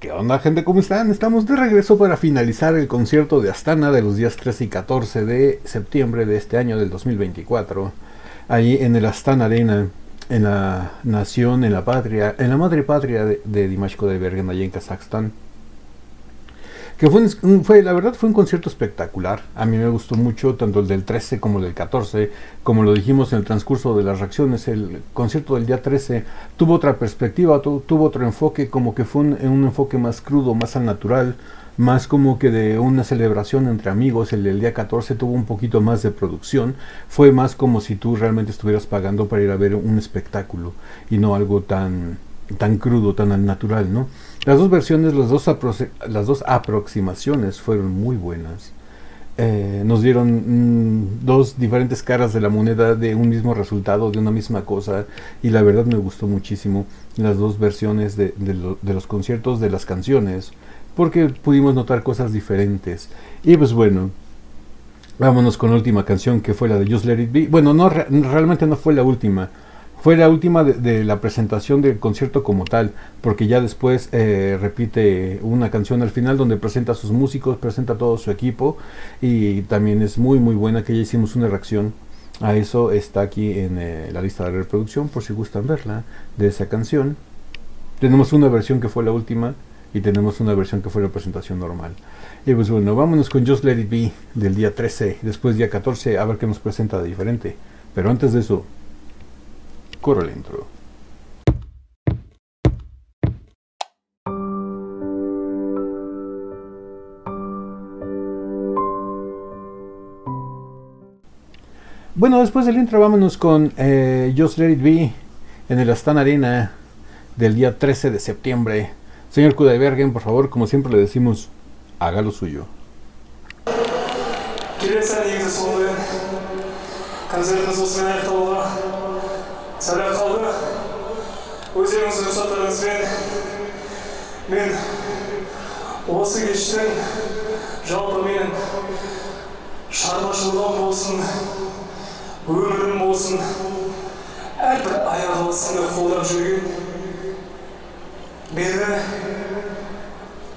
¿Qué onda, gente? ¿Cómo están? Estamos de regreso para finalizar el concierto de Astana de los días 13 y 14 de septiembre de este año del 2024. Ahí en el Astana Arena, en la nación, en la patria, en la madre patria de Dimash Kudaibergen, allá en Kazajstán. Que la verdad fue un concierto espectacular. A mí me gustó mucho tanto el del 13 como el del 14. Como lo dijimos en el transcurso de las reacciones, el concierto del día 13 tuvo otra perspectiva, tuvo otro enfoque, como que fue un enfoque más crudo, más al natural, más como que de una celebración entre amigos. El del día 14 tuvo un poquito más de producción, fue más como si tú realmente estuvieras pagando para ir a ver un espectáculo y no algo tan crudo, tan al natural, ¿no? Las dos versiones, las dos aproximaciones fueron muy buenas. Nos dieron dos diferentes caras de la moneda de un mismo resultado, de una misma cosa, y la verdad me gustó muchísimo las dos versiones de los conciertos, de las canciones, porque pudimos notar cosas diferentes. Y pues bueno, vámonos con la última canción, que fue la de Just Let It Be. Bueno, no, realmente no fue la última. Fue la última de la presentación del concierto como tal, porque ya después repite una canción al final donde presenta a sus músicos, presenta a todo su equipo, y también es muy muy buena, que ya hicimos una reacción a eso. Está aquí en la lista de reproducción por si gustan verla, de esa canción. Tenemos una versión que fue la última y tenemos una versión que fue la presentación normal. Y pues bueno, vámonos con Just Let It Be del día 13, después día 14, a ver qué nos presenta de diferente. Pero antes de eso, corre el intro. Bueno, después del intro vámonos con Just Let It Be en el Astana Arena del día 13 de septiembre. Señor Kudaibergen, por favor, como siempre le decimos, haga lo suyo. Сәлем қалды, өздеріңіздің рұқсаттарыңызбен мен осы кештің жалпы менің шығармашылығым болсын, өмірім болсын, әрбір аяқ алысында қолдап жүрген мені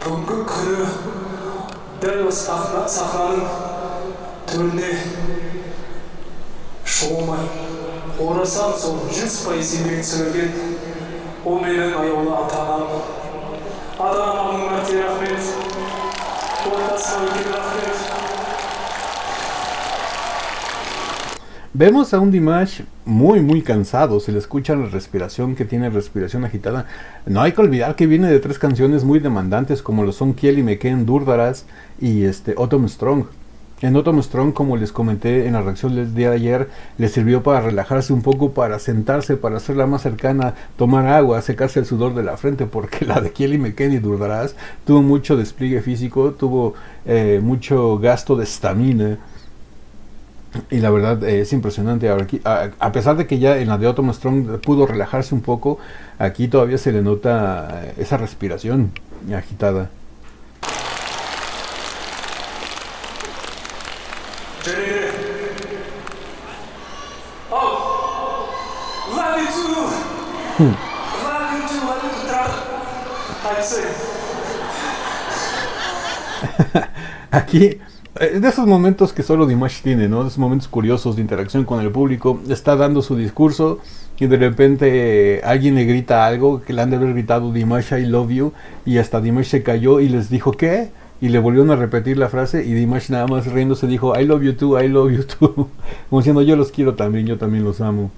бүгінгі күні дәл осы сахнаның төріне шығуыма орасан сол 100% еңбек сіңірген ол менің аяулы ата-анам. Ата-анама мың мәрте рахмет, отбасыма үлкен рахмет. Vemos a un Dimash muy muy cansado, se le escucha la respiración, que tiene respiración agitada. No hay que olvidar que viene de tres canciones muy demandantes como lo son Kiel y Meken, Durdaras y Autumn Strong. En Autumn Strong, como les comenté en la reacción del día de ayer, le sirvió para relajarse un poco, para sentarse, para hacerla más cercana, tomar agua, secarse el sudor de la frente, porque la de Kiel y Meken y Durdaras tuvo mucho despliegue físico, tuvo mucho gasto de estamina. Y la verdad es impresionante. Aquí, a pesar de que ya en la de Autumn Strong pudo relajarse un poco, aquí todavía se le nota esa respiración agitada. Aquí, de esos momentos que solo Dimash tiene, ¿no? De esos momentos curiosos de interacción con el público. Está dando su discurso y de repente alguien le grita algo que le han de haber gritado Dimash I love you, y hasta Dimash se cayó y les dijo ¿qué? Y le volvieron a repetir la frase y Dimash nada más riéndose dijo I love you too, I love you too. Como diciendo yo los quiero también, yo también los amo.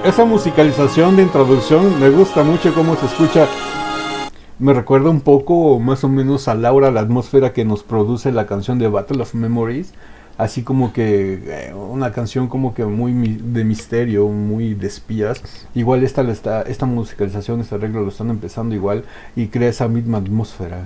Esa musicalización de introducción me gusta mucho cómo se escucha. Me recuerda un poco más o menos a Laura, la atmósfera que nos produce la canción de Battle of Memories, así como que una canción como que muy de misterio, muy de espías. Igual esta musicalización, este arreglo lo están empezando igual y crea esa misma atmósfera.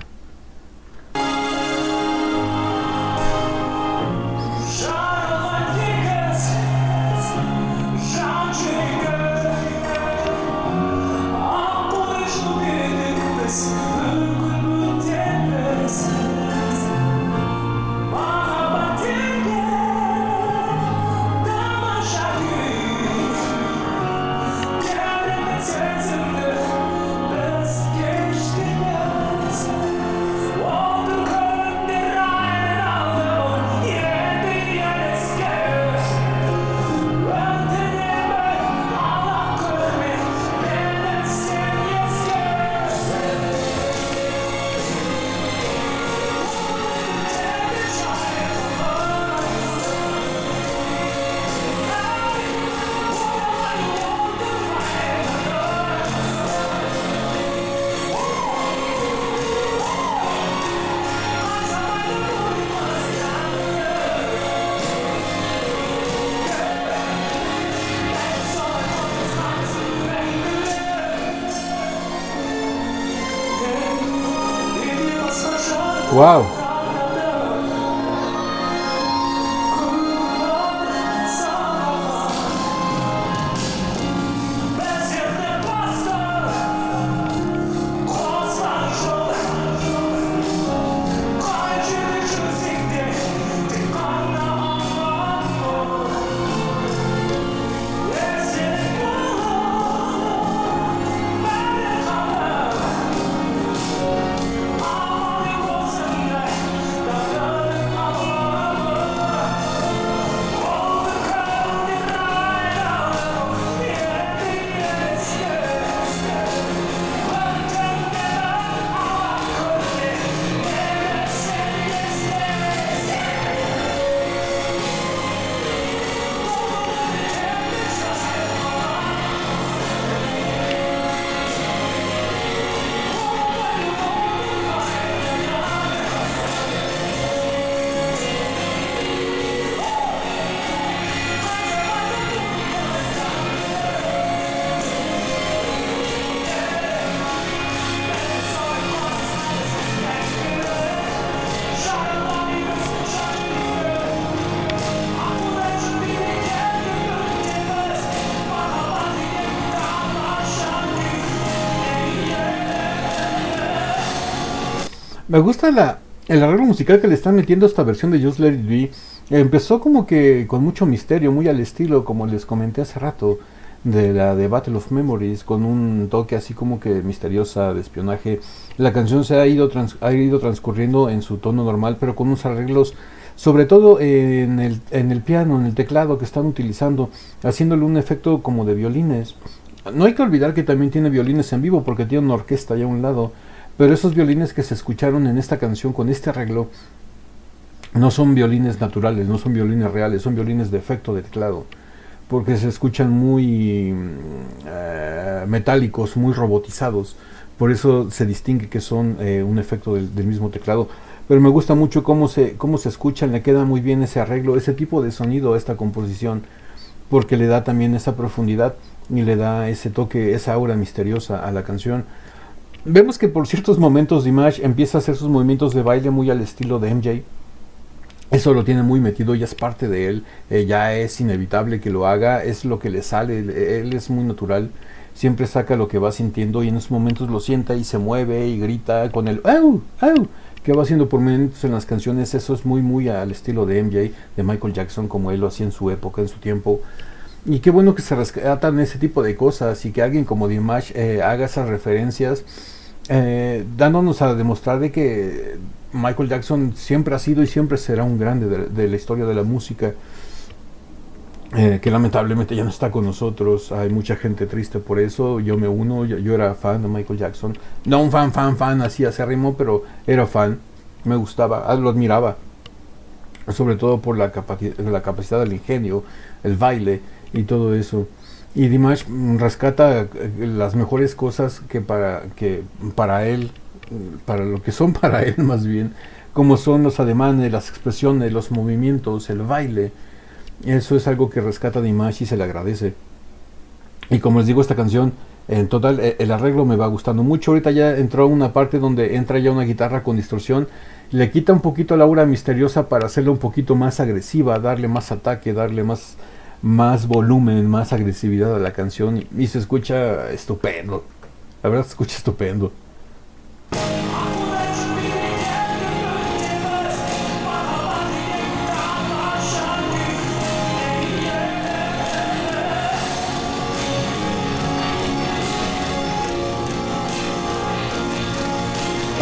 Wow. Me gusta el arreglo musical que le están metiendo a esta versión de Just Let It Be. Empezó como que con mucho misterio, muy al estilo, como les comenté hace rato, de la de Battle of Memories, con un toque así como que misteriosa de espionaje. La canción se ha ido transcurriendo en su tono normal, pero con unos arreglos, sobre todo en el piano, en el teclado que están utilizando, haciéndole un efecto como de violines. No hay que olvidar que también tiene violines en vivo, porque tiene una orquesta allá a un lado. Pero esos violines que se escucharon en esta canción con este arreglo no son violines naturales, no son violines reales, son violines de efecto de teclado, porque se escuchan muy metálicos, muy robotizados. Por eso se distingue que son un efecto del mismo teclado. Pero me gusta mucho cómo se escuchan, le queda muy bien ese arreglo, ese tipo de sonido a esta composición, porque le da también esa profundidad y le da ese toque, esa aura misteriosa a la canción. Vemos que por ciertos momentos Dimash empieza a hacer sus movimientos de baile muy al estilo de MJ. Eso lo tiene muy metido, ya es parte de él, ya es inevitable que lo haga, es lo que le sale, él es muy natural, siempre saca lo que va sintiendo y en esos momentos lo sienta y se mueve y grita con el ¡au! ¡au! Que va haciendo por momentos en las canciones. Eso es muy al estilo de MJ, de Michael Jackson, como él lo hacía en su época, en su tiempo. Y qué bueno que se rescatan ese tipo de cosas y que alguien como Dimash haga esas referencias, dándonos a demostrar de que Michael Jackson siempre ha sido y siempre será un grande de la historia de la música, que lamentablemente ya no está con nosotros. Hay mucha gente triste por eso, yo me uno, yo era fan de Michael Jackson, no un fan así acérrimo, pero era fan, me gustaba, lo admiraba, sobre todo por la capacidad del ingenio, el baile y todo eso. Y Dimash rescata las mejores cosas que para él, para lo que son para él más bien, como son los ademanes, las expresiones, los movimientos, el baile. Eso es algo que rescata Dimash y se le agradece. Y como les digo, esta canción, en total, el arreglo me va gustando mucho. Ahorita ya entró una parte donde entra ya una guitarra con distorsión. Le quita un poquito la aura misteriosa para hacerla un poquito más agresiva, darle más ataque, darle más volumen, más agresividad a la canción. Y se escucha estupendo. La verdad se escucha estupendo.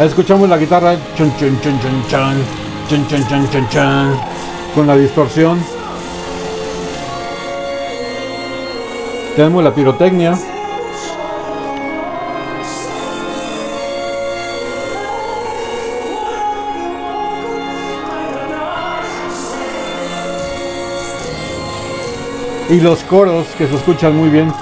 Escuchamos la guitarra chun, chun, chun, chun, chun, chun, chun, chun, chun, chun, con la distorsión. Tenemos la pirotecnia. Y los coros que se escuchan muy bien.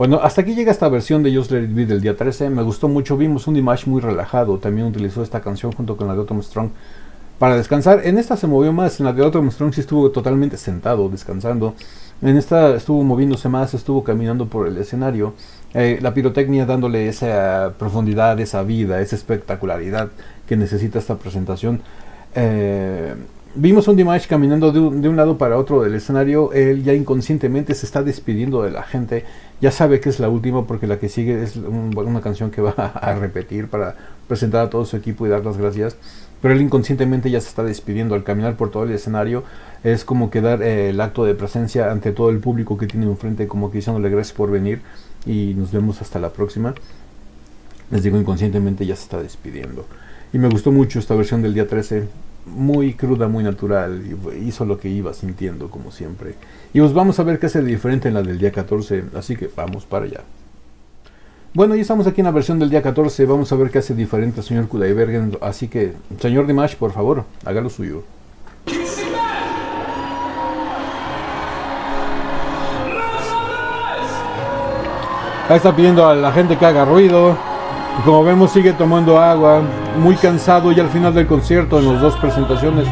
Bueno, hasta aquí llega esta versión de Just Let It Be del día 13. Me gustó mucho, vimos un Dimash muy relajado. También utilizó esta canción junto con la de Autumn Strong para descansar. En esta se movió más, en la de Autumn Strong sí estuvo totalmente sentado, descansando. En esta estuvo moviéndose más, estuvo caminando por el escenario. La pirotecnia dándole esa profundidad, esa vida, esa espectacularidad que necesita esta presentación. Vimos un Dimash caminando de un lado para otro del escenario. Él ya inconscientemente se está despidiendo de la gente. Ya sabe que es la última porque la que sigue es una canción que va a repetir para presentar a todo su equipo y dar las gracias. Pero él inconscientemente ya se está despidiendo. Al caminar por todo el escenario es como que dar el acto de presencia ante todo el público que tiene enfrente, como que diciéndole gracias por venir y nos vemos hasta la próxima. Les digo, inconscientemente ya se está despidiendo. Y me gustó mucho esta versión del día 13. Muy cruda, muy natural, hizo lo que iba sintiendo como siempre. Y pues vamos a ver qué hace de diferente en la del día 14, así que vamos para allá. Bueno, ya estamos aquí en la versión del día 14, vamos a ver qué hace diferente el señor Kudaibergen, así que, señor Dimash, por favor, haga lo suyo. Ahí está pidiendo a la gente que haga ruido. Y como vemos sigue tomando agua, muy cansado ya al final del concierto en las dos presentaciones.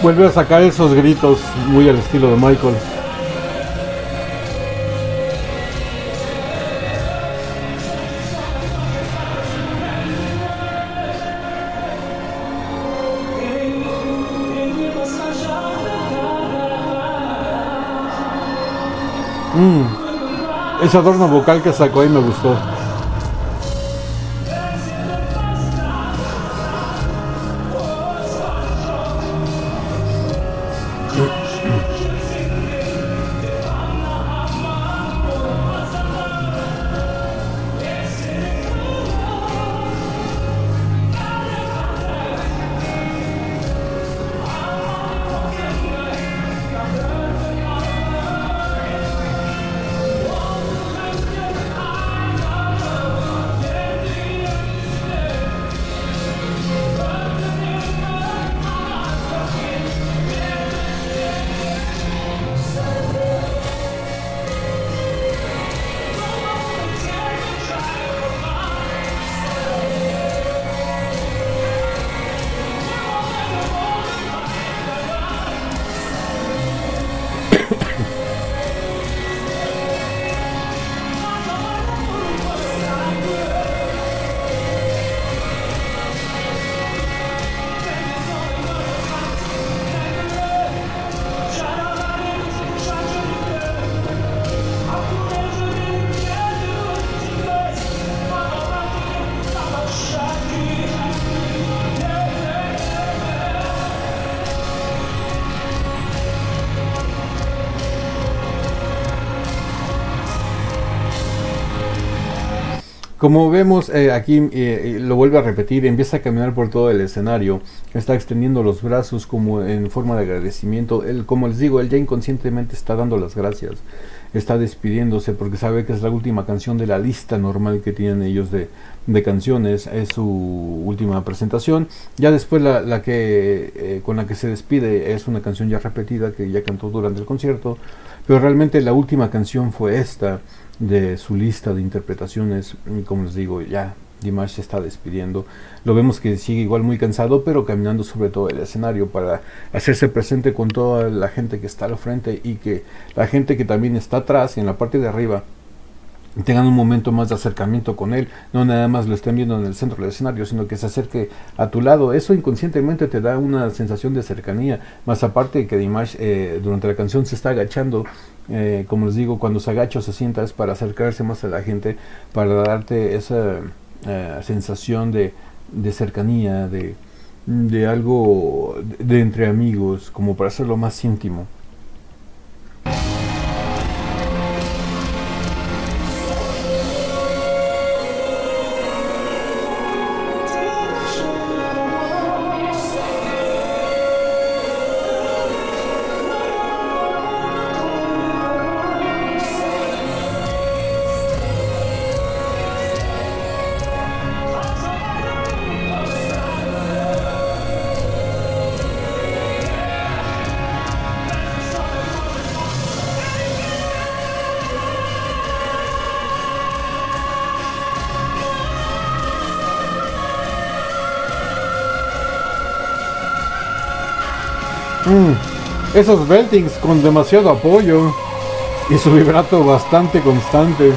Vuelve a sacar esos gritos muy al estilo de Michael. Ese adorno vocal que sacó ahí me gustó. Como vemos aquí, lo vuelve a repetir, empieza a caminar por todo el escenario, está extendiendo los brazos como en forma de agradecimiento. Él, como les digo, él ya inconscientemente está dando las gracias, está despidiéndose porque sabe que es la última canción de la lista normal que tienen ellos de canciones, es su última presentación. Ya después la que con la que se despide es una canción ya repetida que ya cantó durante el concierto, pero realmente la última canción fue esta de su lista de interpretaciones. Y como les digo, ya Dimash se está despidiendo. Lo vemos que sigue igual muy cansado, pero caminando sobre todo el escenario para hacerse presente con toda la gente que está al frente y que la gente que también está atrás, en la parte de arriba, tengan un momento más de acercamiento con él, no nada más lo estén viendo en el centro del escenario, sino que se acerque a tu lado. Eso inconscientemente te da una sensación de cercanía, más aparte de que Dimash durante la canción se está agachando, como les digo, cuando se agacha o se sienta es para acercarse más a la gente, para darte esa sensación de cercanía, de algo de entre amigos, como para hacerlo más íntimo. Esos beltings con demasiado apoyo y su vibrato bastante constante.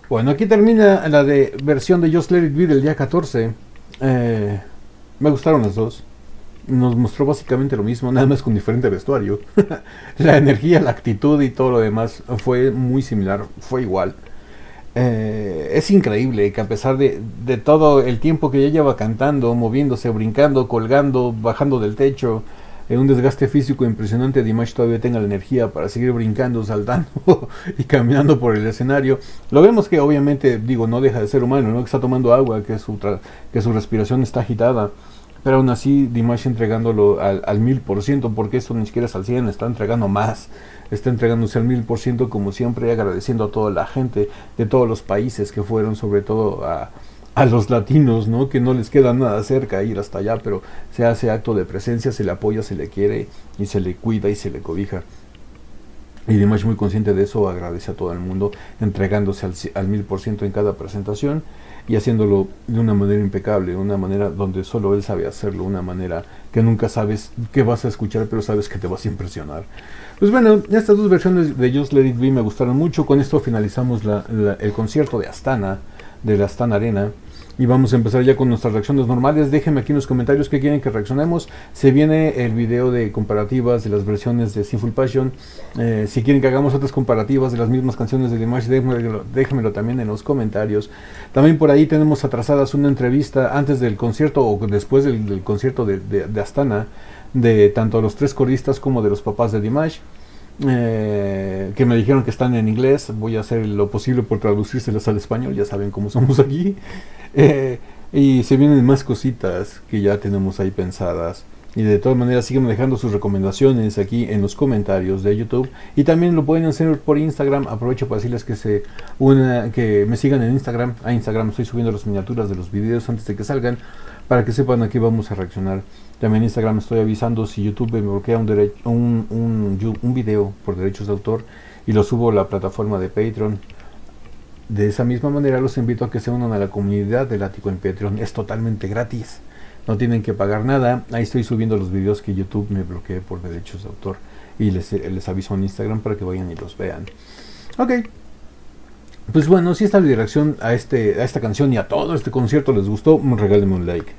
Bueno, aquí termina la versión de Just Let It Be del día 14. Me gustaron las dos. Nos mostró básicamente lo mismo, nada más con diferente vestuario. La energía, la actitud y todo lo demás fue muy similar, fue igual. Es increíble que a pesar de todo el tiempo que ya lleva cantando, moviéndose, brincando, colgando, bajando del techo, un desgaste físico impresionante, Dimash todavía tenga la energía para seguir brincando, saltando y caminando por el escenario. Lo vemos que obviamente, digo, no deja de ser humano, ¿no? Que está tomando agua, que su respiración está agitada, pero aún así Dimash entregándolo al 1000%, porque esto ni siquiera es al 100%, está entregando más, está entregándose al 1000% como siempre, agradeciendo a toda la gente de todos los países que fueron, sobre todo a los latinos, ¿no? Que no les queda nada cerca ir hasta allá, pero se hace acto de presencia, se le apoya, se le quiere y se le cuida y se le cobija. Y Dimash, muy consciente de eso, agradece a todo el mundo, entregándose al 1000% en cada presentación y haciéndolo de una manera impecable, una manera donde solo él sabe hacerlo, una manera que nunca sabes qué vas a escuchar, pero sabes que te vas a impresionar. Pues bueno, estas dos versiones de Just Let It Be me gustaron mucho. Con esto finalizamos el concierto de Astana, de la Astana Arena. Y vamos a empezar ya con nuestras reacciones normales. Déjenme aquí en los comentarios qué quieren que reaccionemos. Se viene el video de comparativas de las versiones de Sinful Passion. Si quieren que hagamos otras comparativas de las mismas canciones de Dimash, déjenmelo también en los comentarios. También por ahí tenemos atrasadas una entrevista antes del concierto o después del concierto de Astana, de tanto los tres coristas como de los papás de Dimash. Que me dijeron que están en inglés. Voy a hacer lo posible por traducírselas al español, ya saben cómo somos aquí. Y se vienen más cositas que ya tenemos ahí pensadas. Y de todas maneras siguen dejando sus recomendaciones aquí en los comentarios de YouTube. Y también lo pueden hacer por Instagram. Aprovecho para decirles que me sigan en Instagram. A Instagram estoy subiendo las miniaturas de los videos antes de que salgan, para que sepan a qué vamos a reaccionar. También en Instagram estoy avisando si YouTube me bloquea un video por derechos de autor y lo subo a la plataforma de Patreon. De esa misma manera los invito a que se unan a la comunidad del Ático en Patreon. Es totalmente gratis, no tienen que pagar nada. Ahí estoy subiendo los videos que YouTube me bloquee por derechos de autor y les aviso en Instagram para que vayan y los vean. Ok, pues bueno, si esta reacción a esta canción y a todo este concierto les gustó, regálenme un like.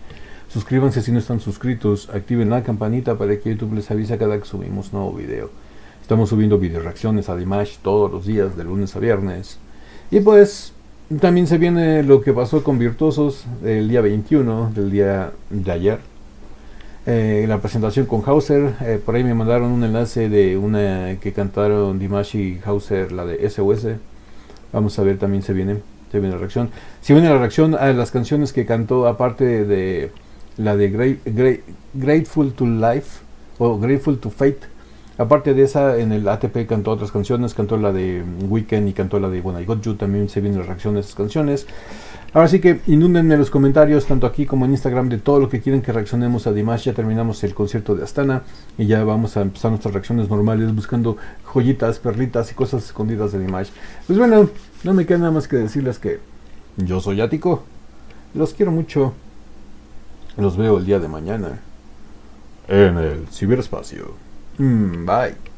Suscríbanse si no están suscritos, activen la campanita para que YouTube les avise cada que subimos nuevo video. Estamos subiendo video reacciones a Dimash todos los días, de lunes a viernes. Y pues también se viene lo que pasó con Virtuosos el día 21, del día de ayer. La presentación con Hauser, por ahí me mandaron un enlace de una que cantaron Dimash y Hauser, la de SOS. Vamos a ver, también se viene la reacción. Se viene la reacción a las canciones que cantó, aparte de la de Grateful to Life o Grateful to Fate. Aparte de esa, en el ATP cantó otras canciones, cantó la de Weekend y cantó la de When I Got You. También se viene la reacción de esas canciones. Ahora sí que inúndenme los comentarios, tanto aquí como en Instagram, de todo lo que quieren que reaccionemos a Dimash. Ya terminamos el concierto de Astana y ya vamos a empezar nuestras reacciones normales, buscando joyitas, perlitas y cosas escondidas de Dimash. Pues bueno, no me queda nada más que decirles que yo soy Ático, los quiero mucho, los veo el día de mañana en el ciberespacio. Bye.